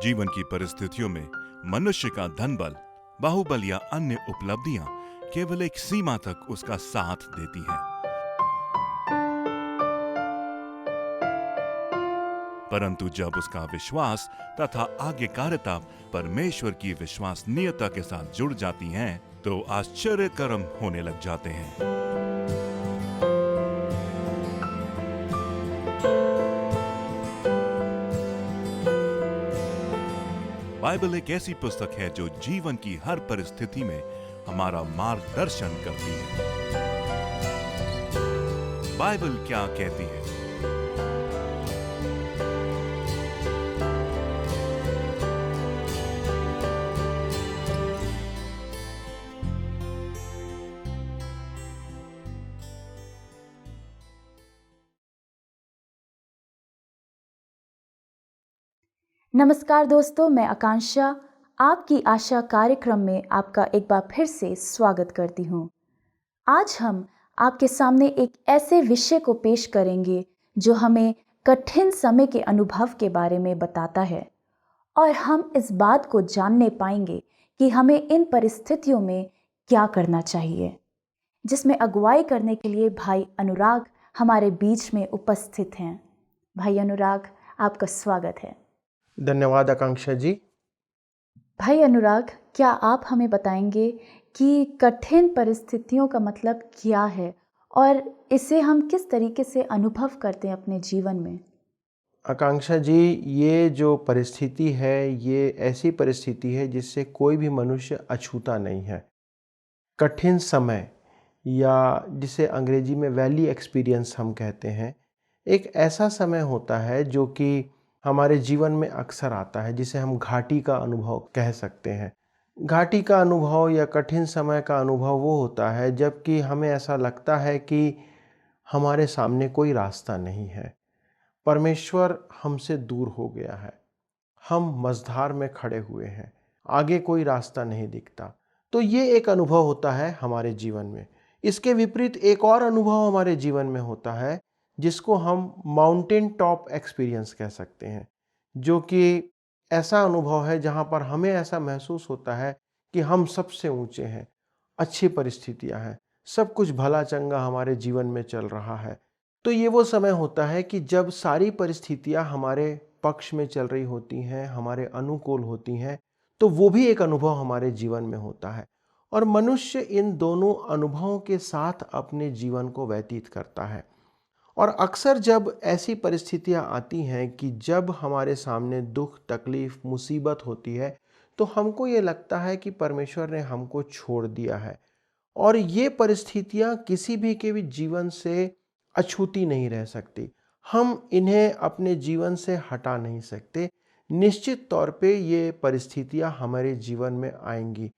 जीवन की परिस्थितियों में मनुष्य का धन बल, बाहुबल या अन्य उपलब्धियां केवल एक सीमा तक उसका साथ देती हैं। परंतु जब उसका विश्वास तथा आज्ञाकारिता परमेश्वर की विश्वसनीयता के साथ जुड़ जाती हैं, तो आश्चर्य कर्म होने लग जाते हैं। बाइबल एक ऐसी पुस्तक है जो जीवन की हर परिस्थिति में हमारा मार्गदर्शन करती है। बाइबल क्या कहती है? नमस्कार दोस्तों, मैं आकांक्षा आपकी आशा कार्यक्रम में आपका एक बार फिर से स्वागत करती हूँ। आज हम आपके सामने एक ऐसे विषय को पेश करेंगे जो हमें कठिन समय के अनुभव के बारे में बताता है, और हम इस बात को जानने पाएंगे कि हमें इन परिस्थितियों में क्या करना चाहिए। जिसमें अगुवाई करने के लिए भाई अनुराग हमारे बीच में उपस्थित हैं। भाई अनुराग, आपका स्वागत है। धन्यवाद आकांक्षा जी। भाई अनुराग, क्या आप हमें बताएंगे कि कठिन परिस्थितियों का मतलब क्या है और इसे हम किस तरीके से अनुभव करते हैं अपने जीवन में? आकांक्षा जी, ये जो परिस्थिति है, ये ऐसी परिस्थिति है जिससे कोई भी मनुष्य अछूता नहीं है। कठिन समय, या जिसे अंग्रेजी में वैली एक्सपीरियंस हम कहते हैं, एक ऐसा समय होता है जो कि हमारे जीवन में अक्सर आता है, जिसे हम घाटी का अनुभव कह सकते हैं। घाटी का अनुभव या कठिन समय का अनुभव वो होता है जबकि हमें ऐसा लगता है कि हमारे सामने कोई रास्ता नहीं है, परमेश्वर हमसे दूर हो गया है, हम मझधार में खड़े हुए हैं, आगे कोई रास्ता नहीं दिखता। तो ये एक अनुभव होता है हमारे जीवन में। इसके विपरीत एक और अनुभव हमारे जीवन में होता है जिसको हम माउंटेन टॉप एक्सपीरियंस कह सकते हैं, जो कि ऐसा अनुभव है जहाँ पर हमें ऐसा महसूस होता है कि हम सबसे ऊंचे हैं, अच्छी परिस्थितियां हैं, सब कुछ भला चंगा हमारे जीवन में चल रहा है। तो ये वो समय होता है कि जब सारी परिस्थितियां हमारे पक्ष में चल रही होती हैं, हमारे अनुकूल होती हैं, तो वो भी एक अनुभव हमारे जीवन में होता है। और मनुष्य इन दोनों अनुभवों के साथ अपने जीवन को व्यतीत करता है। और अक्सर जब ऐसी परिस्थितियां आती हैं कि जब हमारे सामने दुख, तकलीफ, मुसीबत होती है, तो हमको ये लगता है कि परमेश्वर ने हमको छोड़ दिया है। और ये परिस्थितियां किसी भी के भी जीवन से अछूती नहीं रह सकती। हम इन्हें अपने जीवन से हटा नहीं सकते। निश्चित तौर पे ये परिस्थितियां हमारे जीवन में आएंगी।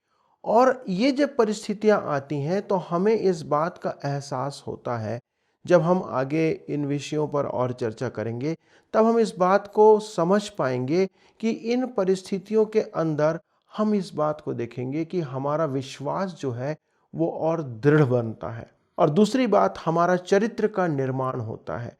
और ये जब परिस्थितियां आती हैं तो हमें इस बात का एहसास होता है, जब हम आगे इन विषयों पर और चर्चा करेंगे तब हम इस बात को समझ पाएंगे कि इन परिस्थितियों के अंदर हम इस बात को देखेंगे कि हमारा विश्वास जो है वो और दृढ़ बनता है, और दूसरी बात, हमारा चरित्र का निर्माण होता है।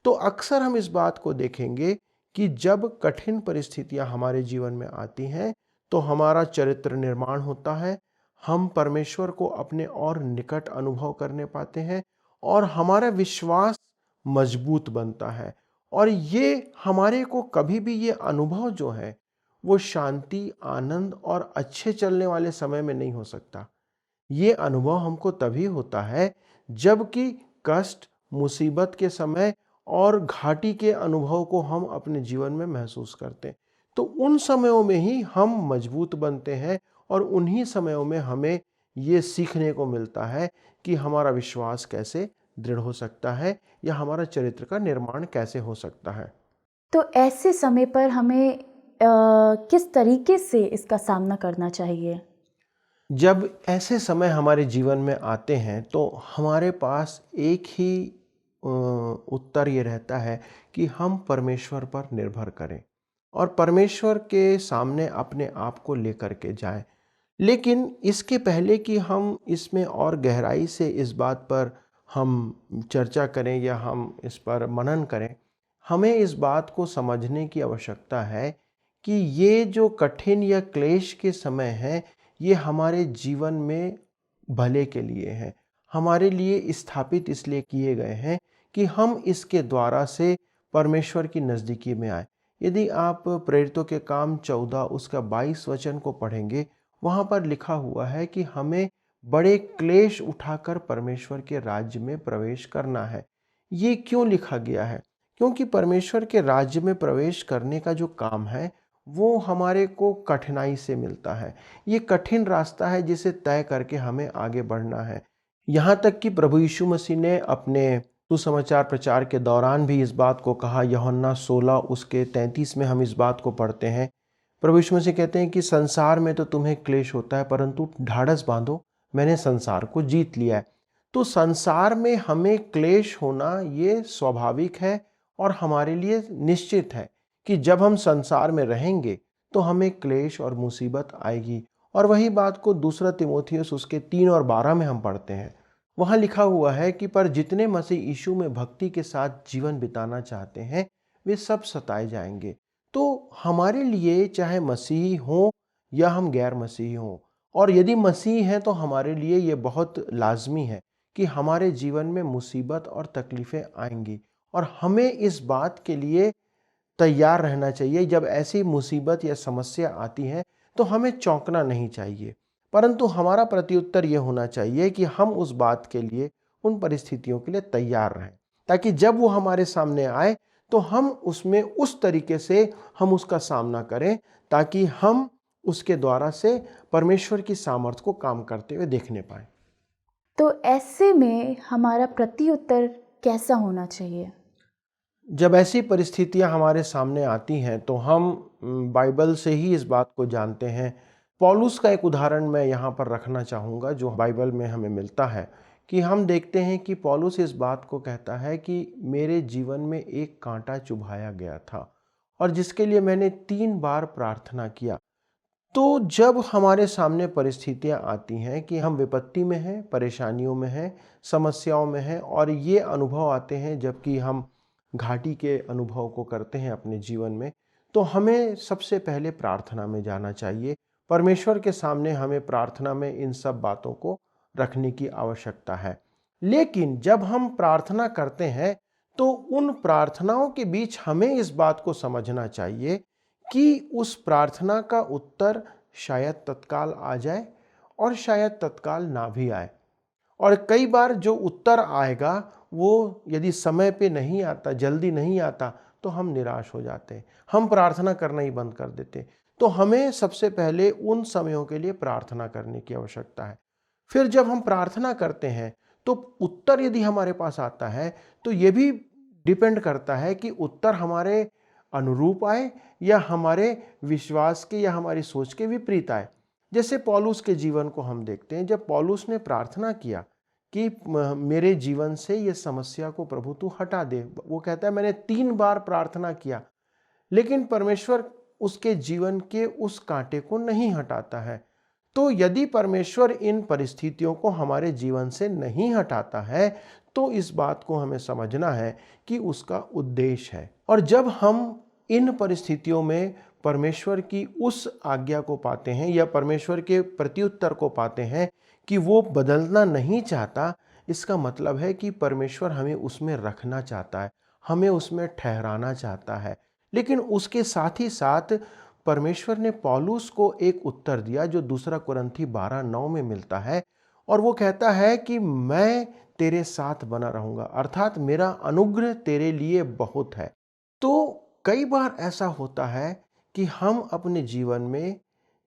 तो अक्सर हम इस बात को देखेंगे कि जब कठिन परिस्थितियां हमारे जीवन में आती हैं तो हमारा चरित्र निर्माण होता है, हम परमेश्वर को अपने और निकट अनुभव करने पाते हैं, और हमारा विश्वास मजबूत बनता है। और ये हमारे को कभी भी ये अनुभव जो है वो शांति, आनंद और अच्छे चलने वाले समय में नहीं हो सकता। ये अनुभव हमको तभी होता है जबकि कष्ट, मुसीबत के समय और घाटी के अनुभव को हम अपने जीवन में महसूस करते हैं। तो उन समयों में ही हम मजबूत बनते हैं, और उन्हीं समयों में हमें ये सीखने को मिलता है कि हमारा विश्वास कैसे दृढ़ हो सकता है, या हमारा चरित्र का निर्माण कैसे हो सकता है। तो ऐसे समय पर हमें किस तरीके से इसका सामना करना चाहिए? जब ऐसे समय हमारे जीवन में आते हैं तो हमारे पास एक ही उत्तर ये रहता है कि हम परमेश्वर पर निर्भर करें और परमेश्वर के सामने अपने आप को लेकर के जाएं। लेकिन इसके पहले कि हम इसमें और गहराई से इस बात पर हम चर्चा करें या हम इस पर मनन करें, हमें इस बात को समझने की आवश्यकता है कि ये जो कठिन या क्लेश के समय हैं, ये हमारे जीवन में भले के लिए हैं, हमारे लिए स्थापित इसलिए किए गए हैं कि हम इसके द्वारा से परमेश्वर की नज़दीकी में आए। यदि आप प्रेरितों के काम 14 उसका 22 वचन को पढ़ेंगे, वहाँ पर लिखा हुआ है कि हमें बड़े क्लेश उठाकर परमेश्वर के राज्य में प्रवेश करना है। ये क्यों लिखा गया है? क्योंकि परमेश्वर के राज्य में प्रवेश करने का जो काम है, वो हमारे को कठिनाई से मिलता है। ये कठिन रास्ता है जिसे तय करके हमें आगे बढ़ना है। यहाँ तक कि प्रभु यीशु मसीह ने अपने सुसमाचार प्रचार के दौरान भी इस बात को कहा। यूहन्ना 16 उसके 33 में हम इस बात को पढ़ते हैं। प्रभु यीशु मसीह कहते हैं कि संसार में तो तुम्हें क्लेश होता है, परंतु ढाढ़स बांधो, मैंने संसार को जीत लिया है। तो संसार में हमें क्लेश होना ये स्वाभाविक है और हमारे लिए निश्चित है कि जब हम संसार में रहेंगे तो हमें क्लेश और मुसीबत आएगी। और वही बात को दूसरा तीमुथियुस उसके 3 और 12 में हम पढ़ते हैं। वहाँ लिखा हुआ है कि पर जितने मसीह यीशु में भक्ति के साथ जीवन बिताना चाहते हैं, वे सब सताए जाएंगे। तो हमारे लिए चाहे मसीही हों या हम गैर मसीही हों, और यदि मसीह हैं तो हमारे लिए ये बहुत लाजमी है कि हमारे जीवन में मुसीबत और तकलीफ़ें आएंगी और हमें इस बात के लिए तैयार रहना चाहिए। जब ऐसी मुसीबत या समस्या आती है तो हमें चौंकना नहीं चाहिए, परंतु हमारा प्रत्युत्तर ये होना चाहिए कि हम उस बात के लिए, उन परिस्थितियों के लिए तैयार रहें, ताकि जब वो हमारे सामने आए तो हम उसमें उस तरीके से हम उसका सामना करें, ताकि हम उसके द्वारा से परमेश्वर की सामर्थ्य को काम करते हुए देखने पाएं। तो ऐसे में हमारा प्रत्युत्तर कैसा होना चाहिए? जब ऐसी परिस्थितियां हमारे सामने आती हैं तो हम बाइबल से ही इस बात को जानते हैं। पौलुस का एक उदाहरण मैं यहाँ पर रखना चाहूँगा जो बाइबल में हमें मिलता है, कि हम देखते हैं कि पौलुस इस बात को कहता है कि मेरे जीवन में एक कांटा चुभाया गया था और जिसके लिए मैंने 3 बार प्रार्थना किया। तो जब हमारे सामने परिस्थितियां आती हैं कि हम विपत्ति में हैं, परेशानियों में हैं, समस्याओं में हैं, और ये अनुभव आते हैं जबकि हम घाटी के अनुभव को करते हैं अपने जीवन में, तो हमें सबसे पहले प्रार्थना में जाना चाहिए। परमेश्वर के सामने हमें प्रार्थना में इन सब बातों को रखने की आवश्यकता है। लेकिन जब हम प्रार्थना करते हैं तो उन प्रार्थनाओं के बीच हमें इस बात को समझना चाहिए कि उस प्रार्थना का उत्तर शायद तत्काल आ जाए और शायद तत्काल ना भी आए। और कई बार जो उत्तर आएगा वो यदि समय पे नहीं आता, जल्दी नहीं आता, तो हम निराश हो जाते हैं, हम प्रार्थना करना ही बंद कर देते हैं। तो हमें सबसे पहले उन समयों के लिए प्रार्थना करने की आवश्यकता है। फिर जब हम प्रार्थना करते हैं तो उत्तर यदि हमारे पास आता है तो ये भी डिपेंड करता है कि उत्तर हमारे अनुरूप आए या हमारे विश्वास के या हमारी सोच के विपरीत आए। जैसे पौलुस के जीवन को हम देखते हैं। जब पौलुस ने प्रार्थना किया कि मेरे जीवन से ये समस्या को प्रभु तू हटा दे, वो कहता है मैंने 3 बार प्रार्थना किया, लेकिन परमेश्वर उसके जीवन के उस कांटे को नहीं हटाता है। तो यदि परमेश्वर इन परिस्थितियों को हमारे जीवन से नहीं हटाता है तो इस बात को हमें समझना है कि उसका उद्देश्य है। और जब हम इन परिस्थितियों में परमेश्वर की उस आज्ञा को पाते हैं या परमेश्वर के प्रत्युत्तर को पाते हैं कि वो बदलना नहीं चाहता, इसका मतलब है कि परमेश्वर हमें उसमें रखना चाहता है, हमें उसमें ठहराना चाहता है। लेकिन उसके साथ ही साथ परमेश्वर ने पौलुस को एक उत्तर दिया जो दूसरा कुरिन्थी 12:9 में मिलता है, और वो कहता है कि मैं तेरे साथ बना रहूंगा, अर्थात मेरा अनुग्रह तेरे लिए बहुत है। तो कई बार ऐसा होता है कि हम अपने जीवन में,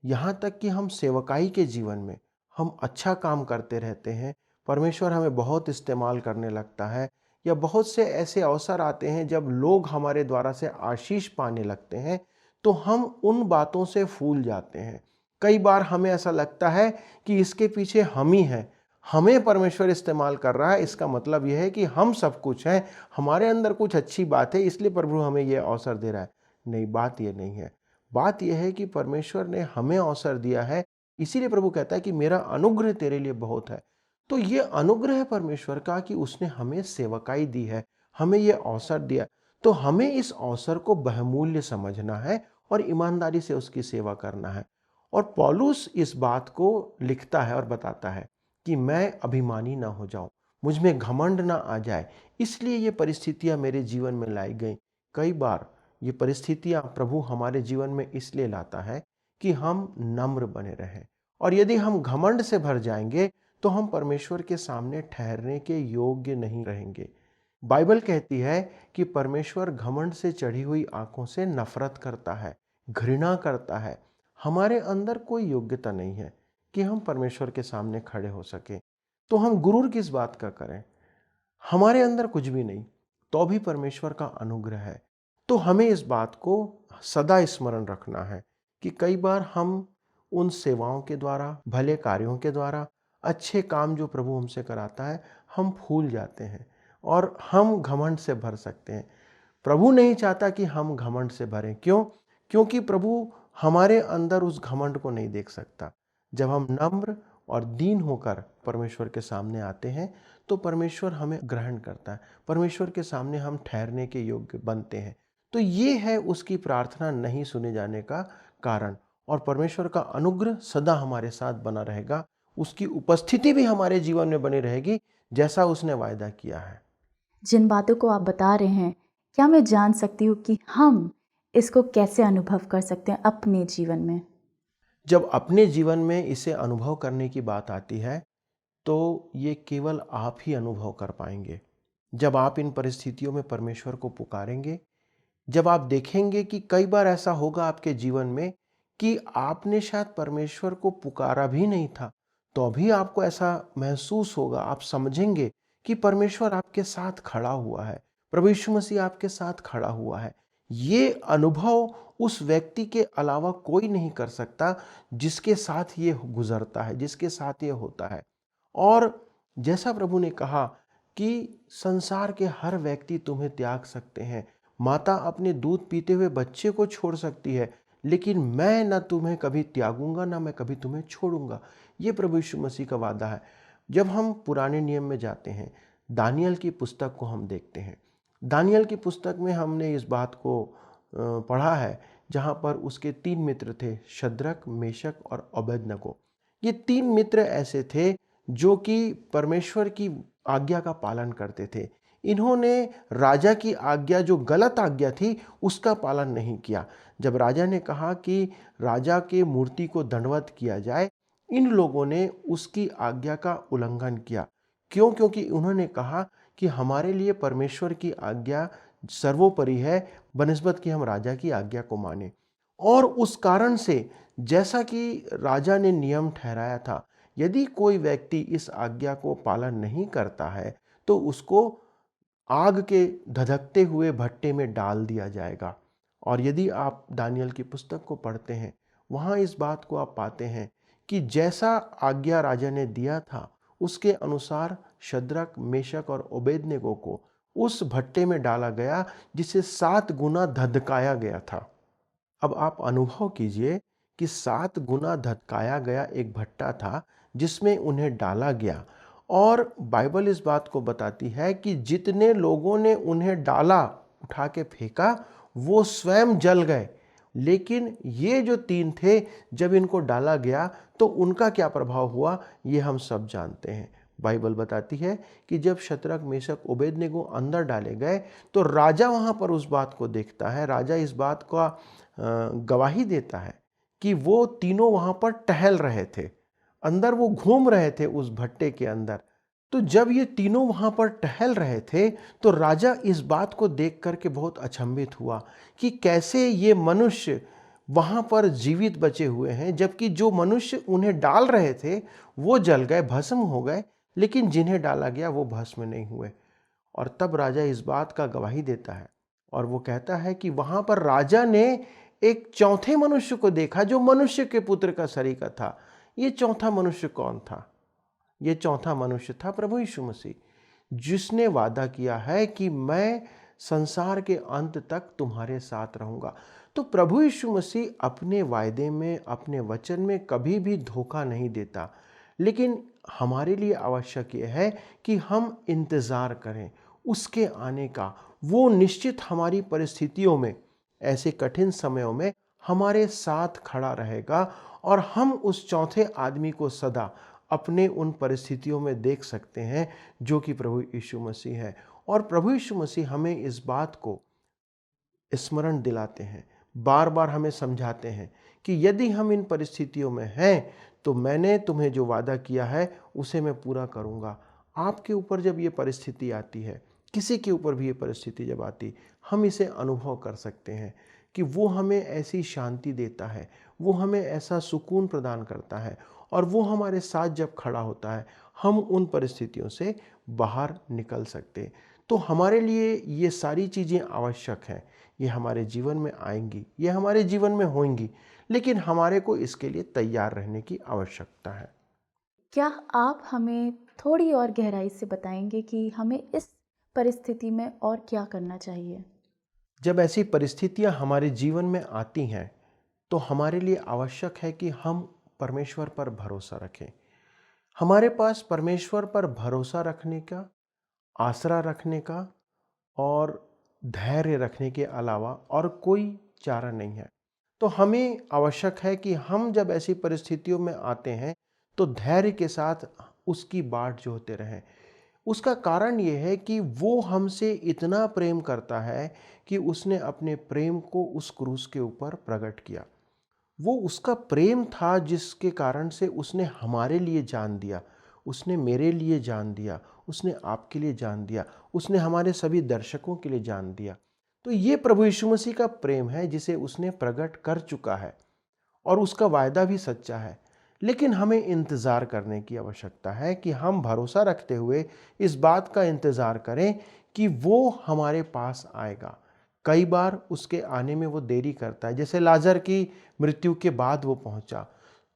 यहाँ तक कि हम सेवकाई के जीवन में, हम अच्छा काम करते रहते हैं, परमेश्वर हमें बहुत इस्तेमाल करने लगता है, या बहुत से ऐसे अवसर आते हैं जब लोग हमारे द्वारा से आशीष पाने लगते हैं, तो हम उन बातों से फूल जाते हैं। कई बार हमें ऐसा लगता है कि इसके पीछे हम ही हैं, हमें परमेश्वर इस्तेमाल कर रहा है, इसका मतलब यह है कि हम सब कुछ हैं, हमारे अंदर कुछ अच्छी बात है इसलिए प्रभु हमें यह अवसर दे रहा है। नहीं, बात यह नहीं है। बात यह है कि परमेश्वर ने हमें अवसर दिया है, इसीलिए प्रभु कहता है कि मेरा अनुग्रह तेरे लिए बहुत है। तो ये अनुग्रह है परमेश्वर का कि उसने हमें सेवकाई दी है, हमें ये अवसर दिया। तो हमें इस अवसर को बहुमूल्य समझना है और ईमानदारी से उसकी सेवा करना है। और पौलुस इस बात को लिखता है और बताता है कि मैं अभिमानी ना हो जाऊं, मुझ में घमंड ना आ जाए, इसलिए ये परिस्थितियां मेरे जीवन में लाई गई। कई बार ये परिस्थितियां प्रभु हमारे जीवन में इसलिए लाता है कि हम नम्र बने रहें। और यदि हम घमंड से भर जाएंगे तो हम परमेश्वर के सामने ठहरने के योग्य नहीं रहेंगे। बाइबल कहती है कि परमेश्वर घमंड से चढ़ी हुई आंखों से नफरत करता है, घृणा करता है। हमारे अंदर कोई योग्यता नहीं है कि हम परमेश्वर के सामने खड़े हो सके, तो हम गुरूर किस बात का करें? हमारे अंदर कुछ भी नहीं, तो भी परमेश्वर का अनुग्रह है। तो हमें इस बात को सदा स्मरण रखना है कि कई बार हम उन सेवाओं के द्वारा, भले कार्यों के द्वारा, अच्छे काम जो प्रभु हमसे कराता है, हम भूल जाते हैं और हम घमंड से भर सकते हैं। प्रभु नहीं चाहता कि हम घमंड से भरें। क्यों? क्योंकि प्रभु हमारे अंदर उस घमंड को नहीं देख सकता। जब हम नम्र और दीन होकर परमेश्वर के सामने आते हैं तो परमेश्वर हमें ग्रहण करता है, परमेश्वर के सामने हम ठहरने के योग्य बनते हैं। तो ये है उसकी प्रार्थना नहीं सुने जाने का कारण। और परमेश्वर का अनुग्रह सदा हमारे साथ बना रहेगा, उसकी उपस्थिति भी हमारे जीवन में बनी रहेगी जैसा उसने वायदा किया है। जिन बातों को आप बता रहे हैं, क्या मैं जान सकती हूँ कि हम इसको कैसे अनुभव कर सकते हैं अपने जीवन में? जब अपने जीवन में इसे अनुभव करने की बात आती है तो ये केवल आप ही अनुभव कर पाएंगे। जब आप इन परिस्थितियों में परमेश्वर को पुकारेंगे, जब आप देखेंगे कि कई बार ऐसा होगा आपके जीवन में कि आपने शायद परमेश्वर को पुकारा भी नहीं था, तो भी आपको ऐसा महसूस होगा, आप समझेंगे कि परमेश्वर आपके साथ खड़ा हुआ है, प्रभु यीशु मसीह आपके साथ खड़ा हुआ है। ये अनुभव उस व्यक्ति के अलावा कोई नहीं कर सकता जिसके साथ ये गुजरता है, जिसके साथ ये होता है। और जैसा प्रभु ने कहा कि संसार के हर व्यक्ति तुम्हें त्याग सकते हैं, माता अपने दूध पीते हुए बच्चे को छोड़ सकती है, लेकिन मैं ना तुम्हें कभी त्यागूंगा, ना मैं कभी तुम्हें छोड़ूंगा। ये प्रभु यीशु मसीह का वादा है। जब हम पुराने नियम में जाते हैं, दानियल की पुस्तक को हम देखते हैं। दानियल की पुस्तक में हमने इस बात को पढ़ा है जहाँ पर उसके 3 मित्र थे, शद्रक, मेशक और अबेदनगो। ये 3 मित्र ऐसे थे जो कि परमेश्वर की आज्ञा का पालन करते थे। इन्होंने राजा की आज्ञा, जो गलत आज्ञा थी, उसका पालन नहीं किया। जब राजा ने कहा कि राजा के मूर्ति को दंडवत किया जाए, इन लोगों ने उसकी आज्ञा का उल्लंघन किया। क्यों? क्योंकि उन्होंने कहा कि हमारे लिए परमेश्वर की आज्ञा सर्वोपरि है, बनिस्बत कि हम राजा की आज्ञा को माने। और उस कारण से जैसा कि राजा ने नियम ठहराया था, यदि कोई व्यक्ति इस आज्ञा को पालन नहीं करता है तो उसको आग के धधकते हुए भट्टे में डाल दिया जाएगा। और यदि आप दानियल की पुस्तक को पढ़ते हैं, वहाँ इस बात को आप पाते हैं कि जैसा आज्ञा राजा ने दिया था उसके अनुसार शद्रक, मेशक और ओबेदनेगो को उस भट्टे में डाला गया जिसे 7 गुना धधकाया गया था। अब आप अनुभव कीजिए कि 7 गुना धधकाया गया एक भट्टा था जिसमें उन्हें डाला गया। और बाइबल इस बात को बताती है कि जितने लोगों ने उन्हें डाला, उठा के फेंका, वो स्वयं जल गए। लेकिन ये जो 3 थे, जब इनको डाला गया तो उनका क्या प्रभाव हुआ, ये हम सब जानते हैं। बाइबल बताती है कि जब शद्रक, मेशक, ओबेदनेगो अंदर डाले गए तो राजा वहाँ पर उस बात को देखता है। राजा इस बात का गवाही देता है कि वो तीनों वहाँ पर टहल रहे थे, अंदर वो घूम रहे थे उस भट्टे के अंदर। तो जब ये तीनों वहाँ पर टहल रहे थे तो राजा इस बात को देख करके बहुत अचंभित हुआ कि कैसे ये मनुष्य वहाँ पर जीवित बचे हुए हैं, जबकि जो मनुष्य उन्हें डाल रहे थे वो जल गए, भस्म हो गए, लेकिन जिन्हें डाला गया वो भस्म नहीं हुए। और तब राजा इस बात का गवाही देता है और वो कहता है कि वहाँ पर राजा ने एक चौथे मनुष्य को देखा जो मनुष्य के पुत्र का सरीका था। ये चौथा मनुष्य कौन था? ये चौथा मनुष्य था प्रभु यीशु मसीह, जिसने वादा किया है कि मैं संसार के अंत तक तुम्हारे साथ रहूंगा। तो प्रभु यीशु मसीह अपने वायदे में, अपने वचन में कभी भी धोखा नहीं देता। लेकिन हमारे लिए आवश्यक यह है कि हम इंतज़ार करें उसके आने का। वो निश्चित हमारी परिस्थितियों में, ऐसे कठिन समयों में हमारे साथ खड़ा रहेगा और हम उस चौथे आदमी को सदा अपने उन परिस्थितियों में देख सकते हैं जो कि प्रभु यीशु मसीह है। और प्रभु यीशु मसीह हमें इस बात को स्मरण दिलाते हैं, बार बार हमें समझाते हैं कि यदि हम इन परिस्थितियों में हैं तो मैंने तुम्हें जो वादा किया है उसे मैं पूरा करूंगा। आपके ऊपर जब ये परिस्थिति आती है, किसी के ऊपर भी ये परिस्थिति जब आती, हम इसे अनुभव कर सकते हैं कि वो हमें ऐसी शांति देता है, वो हमें ऐसा सुकून प्रदान करता है और वो हमारे साथ जब खड़ा होता है हम उन परिस्थितियों से बाहर निकल सकते। तो हमारे लिए ये सारी चीज़ें आवश्यक हैं, ये हमारे जीवन में आएंगी, ये हमारे जीवन में होंगी, लेकिन हमारे को इसके लिए तैयार रहने की आवश्यकता है। क्या आप हमें थोड़ी और गहराई से बताएंगे कि हमें इस परिस्थिति में और क्या करना चाहिए? जब ऐसी परिस्थितियां हमारे जीवन में आती हैं तो हमारे लिए आवश्यक है कि हम परमेश्वर पर भरोसा रखें। हमारे पास परमेश्वर पर भरोसा रखने का, आसरा रखने का और धैर्य रखने के अलावा और कोई चारा नहीं है। तो हमें आवश्यक है कि हम जब ऐसी परिस्थितियों में आते हैं तो धैर्य के साथ उसकी बाट जोहते रहें। उसका कारण ये है कि वो हमसे इतना प्रेम करता है कि उसने अपने प्रेम को उस क्रूस के ऊपर प्रकट किया। वो उसका प्रेम था जिसके कारण से उसने हमारे लिए जान दिया, उसने मेरे लिए जान दिया, उसने आपके लिए जान दिया, उसने हमारे सभी दर्शकों के लिए जान दिया। तो ये प्रभु यीशु मसीह का प्रेम है जिसे उसने प्रकट कर चुका है और उसका वायदा भी सच्चा है। लेकिन हमें इंतज़ार करने की आवश्यकता है कि हम भरोसा रखते हुए इस बात का इंतज़ार करें कि वो हमारे पास आएगा। कई बार उसके आने में वो देरी करता है, जैसे लाजर की मृत्यु के बाद वो पहुंचा,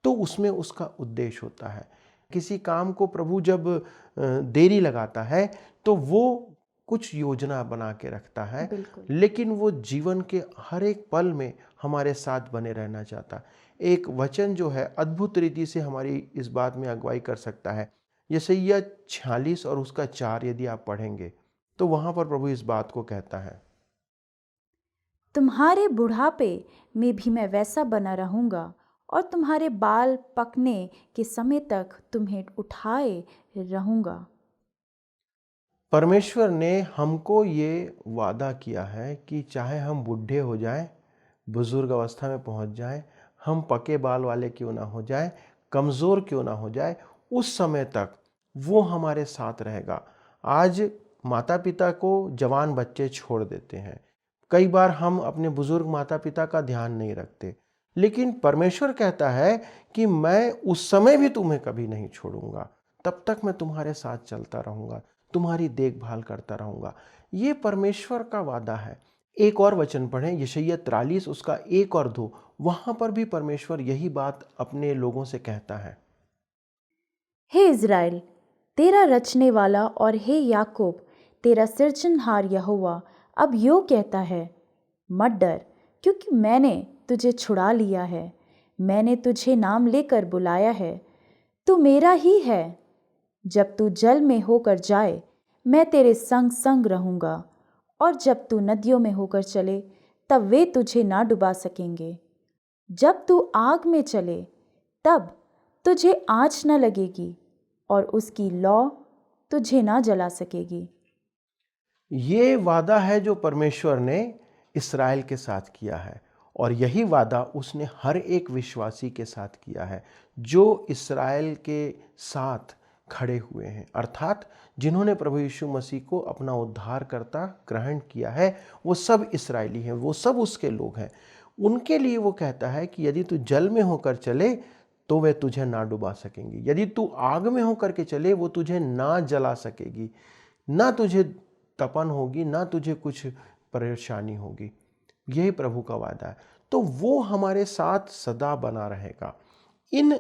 तो उसमें उसका उद्देश्य होता है। किसी काम को प्रभु जब देरी लगाता है तो वो कुछ योजना बना के रखता है, बिल्कुल। लेकिन वो जीवन के हर एक पल में हमारे साथ बने रहना चाहता है। एक वचन जो है अद्भुत रीति से हमारी इस बात में अगुवाई कर सकता है। यशायाह 46 और उसका 4 यदि आप पढ़ेंगे तो वहां पर प्रभु इस बात को कहता है, तुम्हारे बुढ़ापे में भी मैं वैसा बना रहूंगा और तुम्हारे बाल पकने के समय तक तुम्हें उठाए रहूंगा। परमेश्वर ने हमको ये वादा किया है कि चाहे हम बूढ़े हो जाएं, बुजुर्ग अवस्था में पहुंच जाएं, हम पके बाल वाले क्यों ना हो जाएं, कमज़ोर क्यों ना हो जाए, उस समय तक वो हमारे साथ रहेगा। आज माता पिता को जवान बच्चे छोड़ देते हैं, कई बार हम अपने बुजुर्ग माता पिता का ध्यान नहीं रखते, लेकिन परमेश्वर कहता है कि मैं उस समय भी तुम्हें कभी नहीं छोड़ूंगा, तब तक मैं तुम्हारे साथ चलता रहूंगा, तुम्हारी देखभाल करता रहूंगा। ये परमेश्वर का वादा है। एक और वचन पढ़ें, यशायाह 43 उसका 1 और 2, वहां पर भी परमेश्वर यही बात अपने लोगों से कहता है। हे इज़राइल, तेरा रचने वाला और हे याकूब, तेरा सिरजनहार यहोवा अब यूँ कहता है, मत डर, क्योंकि मैंने तुझे छुड़ा लिया है, मैंने तुझे नाम लेकर बुलाया है, तू मेरा ही है। जब तू जल में होकर जाए, मैं तेरे संग संग रहूँगा, और जब तू नदियों में होकर चले, तब वे तुझे ना डुबा सकेंगे। जब तू आग में चले, तब तुझे आँच न लगेगी, और उसकी लौ तुझे ना जला सकेगी। ये वादा है जो परमेश्वर ने इस्राएल के साथ किया है, और यही वादा उसने हर एक विश्वासी के साथ किया है जो इस्राएल के साथ खड़े हुए हैं, अर्थात जिन्होंने प्रभु यीशु मसीह को अपना उद्धारकर्ता ग्रहण किया है। वो सब इस्राएली हैं, वो सब उसके लोग हैं। उनके लिए वो कहता है कि यदि तू जल में होकर चले तो वे तुझे ना डुबा सकेंगी, यदि तू आग में होकर के चले वो तुझे ना जला सकेगी, ना तुझे तपन होगी, ना तुझे कुछ परेशानी होगी। यही प्रभु का वादा है। तो वो हमारे साथ सदा बना रहेगा। इन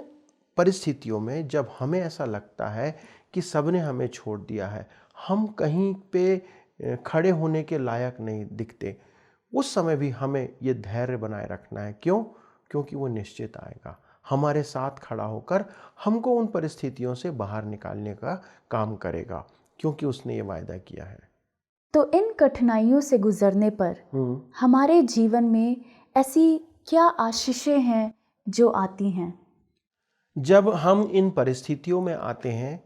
परिस्थितियों में जब हमें ऐसा लगता है कि सबने हमें छोड़ दिया है, हम कहीं पे खड़े होने के लायक नहीं दिखते, उस समय भी हमें ये धैर्य बनाए रखना है। क्यों? क्योंकि वो निश्चित आएगा, हमारे साथ खड़ा होकर हमको उन परिस्थितियों से बाहर निकालने का काम करेगा, क्योंकि उसने ये वायदा किया है। तो इन कठिनाइयों से गुजरने पर हमारे जीवन में ऐसी क्या आशीषें हैं जो आती हैं? जब हम इन परिस्थितियों में आते हैं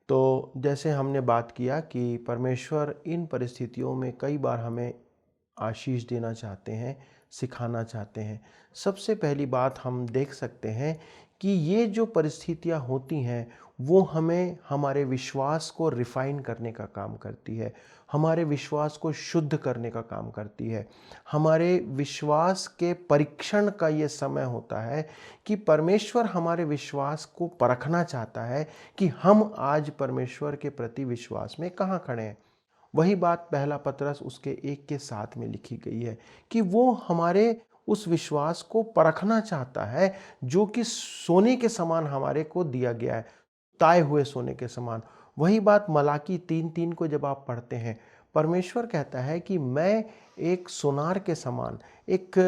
तो जैसे हमने बात किया कि परमेश्वर इन परिस्थितियों में कई बार हमें आशीष देना चाहते हैं, सिखाना चाहते हैं। सबसे पहली बात हम देख सकते हैं कि ये जो परिस्थितियाँ होती हैं वो हमें हमारे विश्वास को रिफ़ाइन करने का काम करती है, हमारे विश्वास को शुद्ध करने का काम करती है। हमारे विश्वास के परीक्षण का ये समय होता है कि परमेश्वर हमारे विश्वास को परखना चाहता है कि हम आज परमेश्वर के प्रति विश्वास में कहाँ खड़े हैं। वही बात पहला पतरस उसके 1:7 में लिखी गई है कि वो हमारे उस विश्वास को परखना चाहता है जो कि सोने के समान हमारे को दिया गया है, ताए हुए सोने के समान। वही बात मलाकी 3:3 को जब आप पढ़ते हैं, परमेश्वर कहता है कि मैं एक सोनार के समान, एक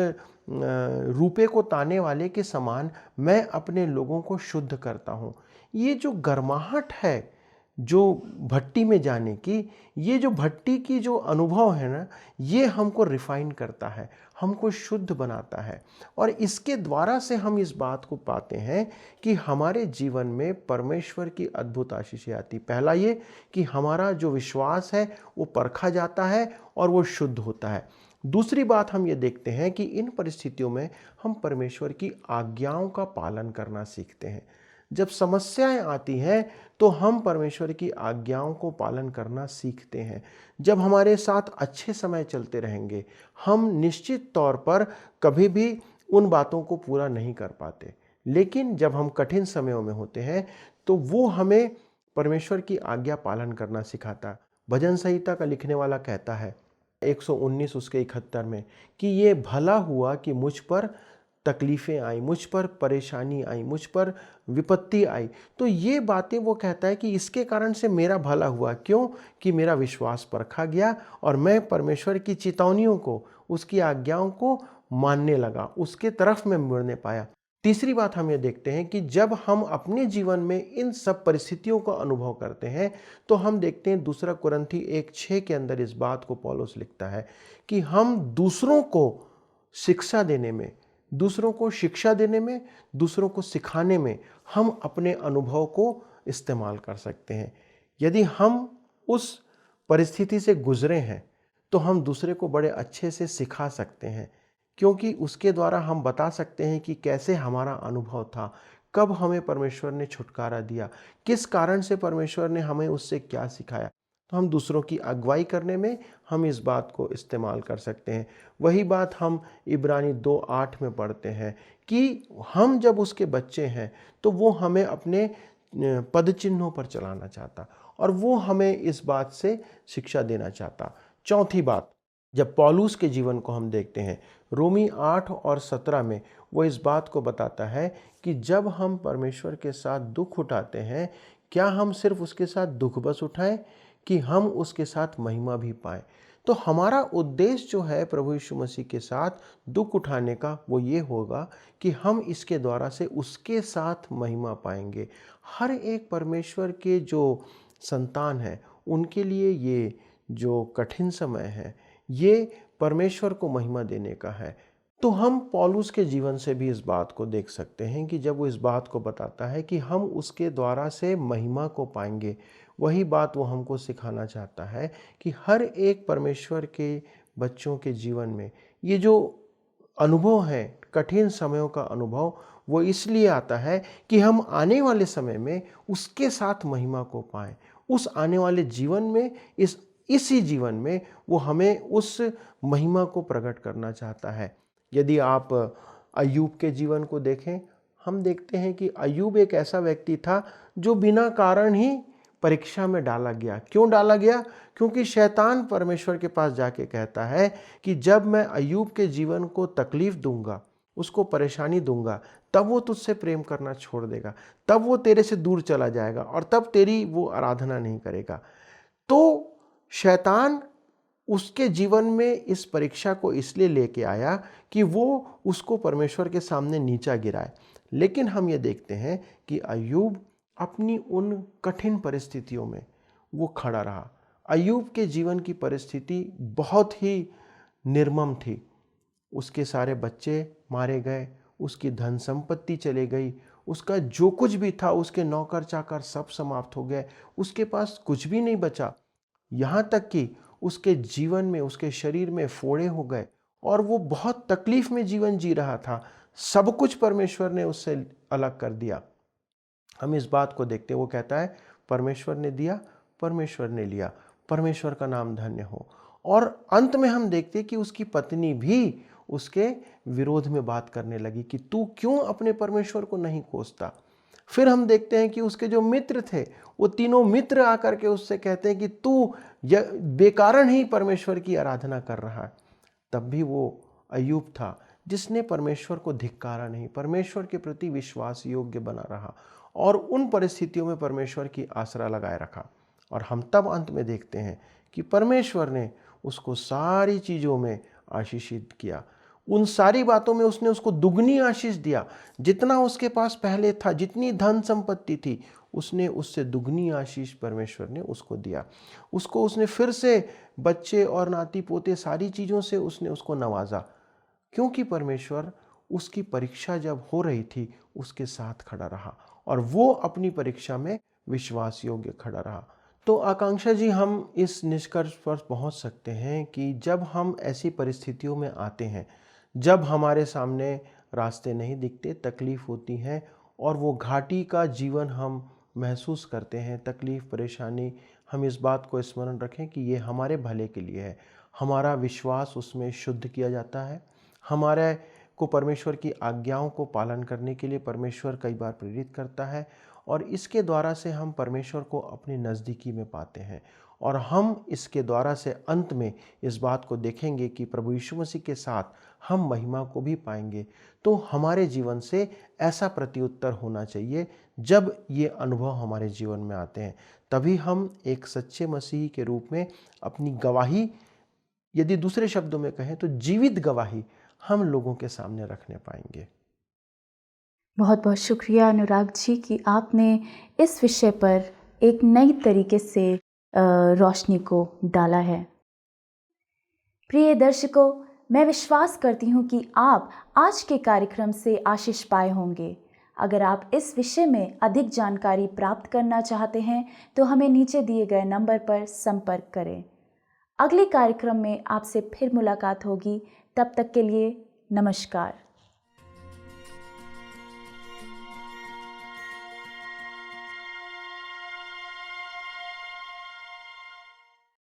रूपे को ताने वाले के समान मैं अपने लोगों को शुद्ध करता हूँ। ये जो गर्माहट है जो भट्टी में जाने की, ये जो भट्टी की जो अनुभव है ना, ये हमको रिफाइन करता है, हमको शुद्ध बनाता है। और इसके द्वारा से हम इस बात को पाते हैं कि हमारे जीवन में परमेश्वर की अद्भुत आशीषें आती। पहला ये कि हमारा जो विश्वास है वो परखा जाता है और वो शुद्ध होता है। दूसरी बात हम ये देखते हैं कि इन परिस्थितियों में हम परमेश्वर की आज्ञाओं का पालन करना सीखते हैं। जब समस्याएं आती हैं तो हम परमेश्वर की आज्ञाओं को पालन करना सीखते हैं। जब हमारे साथ अच्छे समय चलते रहेंगे, हम निश्चित तौर पर कभी भी उन बातों को पूरा नहीं कर पाते, लेकिन जब हम कठिन समयों में होते हैं तो वो हमें परमेश्वर की आज्ञा पालन करना सिखाता। भजन संहिता का लिखने वाला कहता है 119 उसके 71 में कि ये भला हुआ कि मुझ पर तकलीफ़ें आई, मुझ पर परेशानी आई, मुझ पर विपत्ति आई। तो ये बातें वो कहता है कि इसके कारण से मेरा भला हुआ। क्यों? कि मेरा विश्वास परखा गया और मैं परमेश्वर की चेतावनियों को, उसकी आज्ञाओं को मानने लगा, उसके तरफ मैं मुड़ने पाया। तीसरी बात हम ये देखते हैं कि जब हम अपने जीवन में इन सब परिस्थितियों का अनुभव करते हैं तो हम देखते हैं 2 कुरिन्थी 1:6 के अंदर इस बात को पौलुस लिखता है कि हम दूसरों को शिक्षा देने में, दूसरों को शिक्षा देने में, दूसरों को सिखाने में हम अपने अनुभव को इस्तेमाल कर सकते हैं। यदि हम उस परिस्थिति से गुजरे हैं तो हम दूसरे को बड़े अच्छे से सिखा सकते हैं, क्योंकि उसके द्वारा हम बता सकते हैं कि कैसे हमारा अनुभव था, कब हमें परमेश्वर ने छुटकारा दिया, किस कारण से परमेश्वर ने हमें उससे क्या सिखाया। तो हम दूसरों की अगुवाई करने में हम इस बात को इस्तेमाल कर सकते हैं। वही बात हम इब्रानी 2:8 में पढ़ते हैं कि हम जब उसके बच्चे हैं तो वो हमें अपने पद चिन्हों पर चलाना चाहता और वो हमें इस बात से शिक्षा देना चाहता। चौथी बात, जब पौलुस के जीवन को हम देखते हैं, रोमी 8 और 17 में वो इस बात को बताता है कि जब हम परमेश्वर के साथ दुख उठाते हैं, क्या हम सिर्फ उसके साथ दुख बस उठाएं कि हम उसके साथ महिमा भी पाएं। तो हमारा उद्देश्य जो है प्रभु यीशु मसीह के साथ दुख उठाने का, वो ये होगा कि हम इसके द्वारा से उसके साथ महिमा पाएंगे। हर एक परमेश्वर के जो संतान है उनके लिए ये जो कठिन समय है ये परमेश्वर को महिमा देने का है। तो हम पौलुस के जीवन से भी इस बात को देख सकते हैं कि जब वो इस बात को बताता है कि हम उसके द्वारा से महिमा को पाएंगे, वही बात वो हमको सिखाना चाहता है कि हर एक परमेश्वर के बच्चों के जीवन में ये जो अनुभव है, कठिन समयों का अनुभव, वो इसलिए आता है कि हम आने वाले समय में उसके साथ महिमा को पाएं। उस आने वाले जीवन में, इसी जीवन में वो हमें उस महिमा को प्रकट करना चाहता है। यदि आप अय्यूब के जीवन को देखें, हम देखते हैं कि अय्यूब एक ऐसा व्यक्ति था जो बिना कारण ही परीक्षा में डाला गया। क्यों डाला गया? क्योंकि शैतान परमेश्वर के पास जाके कहता है कि जब मैं अय्यूब के जीवन को तकलीफ दूंगा, उसको परेशानी दूंगा, तब वो तुझसे प्रेम करना छोड़ देगा, तब वो तेरे से दूर चला जाएगा और तब तेरी वो आराधना नहीं करेगा। तो शैतान उसके जीवन में इस परीक्षा को इसलिए लेके आया कि वो उसको परमेश्वर के सामने नीचा गिराए। लेकिन हम ये देखते हैं कि अय्यूब अपनी उन कठिन परिस्थितियों में वो खड़ा रहा। अय्यूब के जीवन की परिस्थिति बहुत ही निर्मम थी। उसके सारे बच्चे मारे गए, उसकी धन संपत्ति चली गई, उसका जो कुछ भी था, उसके नौकर चाकर सब समाप्त हो गए, उसके पास कुछ भी नहीं बचा। यहाँ तक कि उसके जीवन में, उसके शरीर में फोड़े हो गए और वो बहुत तकलीफ में जीवन जी रहा था। सब कुछ परमेश्वर ने उससे अलग कर दिया। हम इस बात को देखते हैं, वो कहता है परमेश्वर ने दिया, परमेश्वर ने लिया, परमेश्वर का नाम धन्य हो। और अंत में हम देखते हैं कि उसकी पत्नी भी उसके विरोध में बात करने लगी कि तू क्यों अपने परमेश्वर को नहीं कोसता। फिर हम देखते हैं कि उसके जो मित्र थे, वो तीनों मित्र आकर के उससे कहते हैं कि तू बेकारण ही परमेश्वर की आराधना कर रहा है। तब भी वो अय्यूब था जिसने परमेश्वर को धिक्कारा नहीं, परमेश्वर के प्रति विश्वास योग्य बना रहा और उन परिस्थितियों में परमेश्वर की आसरा लगाए रखा। और हम तब अंत में देखते हैं कि परमेश्वर ने उसको सारी चीज़ों में आशीषित किया। उन सारी बातों में उसने उसको दुगनी आशीष दिया। जितना उसके पास पहले था, जितनी धन संपत्ति थी, उसने उससे दुगनी आशीष परमेश्वर ने उसको दिया। उसने फिर से बच्चे और नाती पोते सारी चीज़ों से उसने उसको नवाजा, क्योंकि परमेश्वर उसकी परीक्षा जब हो रही थी उसके साथ खड़ा रहा और वो अपनी परीक्षा में विश्वास योग्य खड़ा रहा। तो आकांक्षा जी, हम इस निष्कर्ष पर पहुंच सकते हैं कि जब हम ऐसी परिस्थितियों में आते हैं, जब हमारे सामने रास्ते नहीं दिखते, तकलीफ होती है और वो घाटी का जीवन हम महसूस करते हैं, तकलीफ, परेशानी, हम इस बात को स्मरण रखें कि ये हमारे भले के लिए है। हमारा विश्वास उसमें शुद्ध किया जाता है। हमारे को परमेश्वर की आज्ञाओं को पालन करने के लिए परमेश्वर कई बार प्रेरित करता है और इसके द्वारा से हम परमेश्वर को अपनी नज़दीकी में पाते हैं। और हम इसके द्वारा से अंत में इस बात को देखेंगे कि प्रभु यीशु मसीह के साथ हम महिमा को भी पाएंगे। तो हमारे जीवन से ऐसा प्रत्युत्तर होना चाहिए। जब ये अनुभव हमारे जीवन में आते हैं, तभी हम एक सच्चे मसीही के रूप में अपनी गवाही, यदि दूसरे शब्दों में कहें तो जीवित गवाही, हम लोगों के सामने रखने पाएंगे। बहुत बहुत शुक्रिया अनुराग जी कि आपने इस विषय पर एक नई तरीके से रोशनी को डाला है। प्रिय दर्शकों, मैं विश्वास करती हूँ कि आप आज के कार्यक्रम से आशीष पाए होंगे। अगर आप इस विषय में अधिक जानकारी प्राप्त करना चाहते हैं तो हमें नीचे दिए गए नंबर पर संपर्क करें। अगले कार्यक्रम में आपसे फिर मुलाकात होगी। तब तक के लिए नमस्कार।